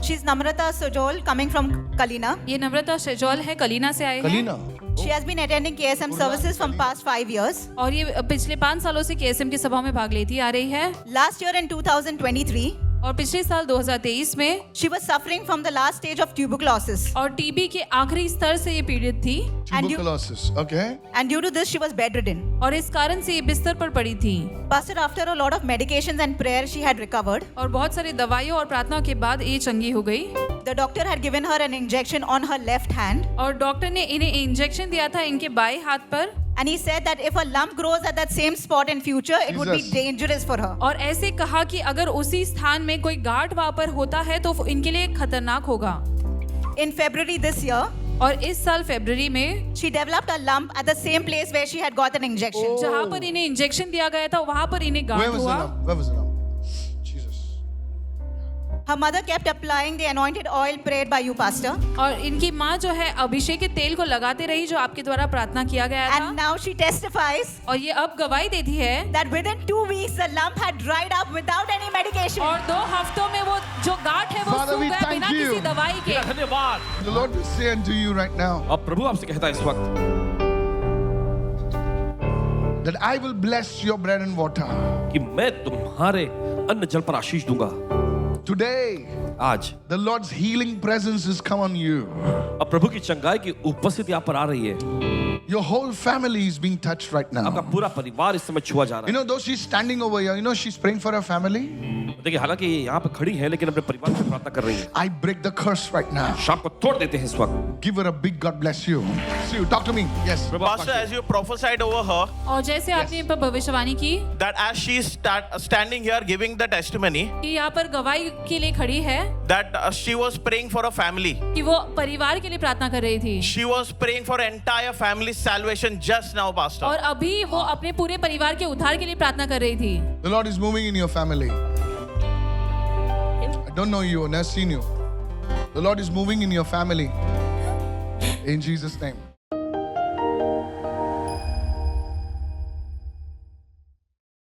She's Namrata Sojol coming from Kalina. ये नम्रता शेजोल है, कलीना से आए हैं Kalina. She has been attending KSM services from past 5 years. और ये पिछले 5 सालों से केएसएम की सभाओं में भाग लेती आ रही है। Last year in 2023, और पिछले साल 2023 में she was suffering from the last stage of tuberculosis. और टीबी के आखिरी स्तर से ये पीड़ित थी And you- Tuberculosis. Okay. And due to this, she was bedridden. और इस कारण से ये बिस्तर पर पड़ी थी। Pastor, after a lot of medications and prayer, she had recovered. और बहुत सारी दवाइयों और प्रार्थनाओं के बाद ये चंगी हो गई। The doctor had given her an injection on her left hand. और डॉक्टर ने इन्हें इंजेक्शन दिया था इनके बाएं हाथ पर। And he said that if a lump grows at that same spot in future, it would be Jesus. dangerous for her. और ऐसे कहा कि अगर उसी स्थान में कोई गांठ वहां पर होता है तो इनके लिए खतरनाक होगा। In February this year, और इस साल फरवरी में she developed a lump at the same place where she had got an injection. जहां पर इन्हें इंजेक्शन दिया गया था वहां पर इन्हें Where गांठ was the हुआ। lump? Where was the lump? Jesus. Her mother kept applying the anointed oil prayed by you, Pastor. और इनकी माँ जो है अभिषेक के तेल को लगाते रही जो आपके द्वारा प्रार्थना किया गया था। And now she testifies और ये अब गवाही देती है that within 2 weeks the lump had dried up without any medication. और 2 हफ्तों में वो जो गांठ है वो Father, सूख we गया thank बिना you. किसी दवाई के। धन्यवाद। The Lord will say unto you right now अब प्रभु आपसे कहता है इस वक्त that I will bless your bread and water. कि मैं तुम्हारे अन्न जल पर आशीष दूंगा। Today, आज the Lord's healing presence has come on you. अब प्रभु की चंगाई की उपस्थिति आप पर आ रही है। Your whole family is being touched right आपका now. पूरा परिवार इस समय छुआ जा You रहा know, though she's standing over here, you know, she's praying for her family. है। देखिए हालांकि ये यहाँ पे खड़ी है लेकिन अपने परिवार में प्रार्थना कर रही है। I break the curse right now. शाप को तोड़ देते हैं इस वक्त। Give her a big God bless you. See you. Talk to me. Yes. प्रभु आप Pastor, as you prophesied over her, और जैसे आपने इन पर भविष्यवाणी की that as she is standing here giving the testimony, कि यहाँ पर गवाही के लिए खड़ी है that she was praying for a family. कि वो परिवार के लिए प्रार्थना कर रही थी She was praying for entire family's salvation just now, Pastor. और अभी वो अपने पूरे परिवार के उद्धार के लिए प्रार्थना कर रही थी। The Lord is moving in your family. I don't know you, I've never seen you. The Lord is moving in your family. In Jesus' name.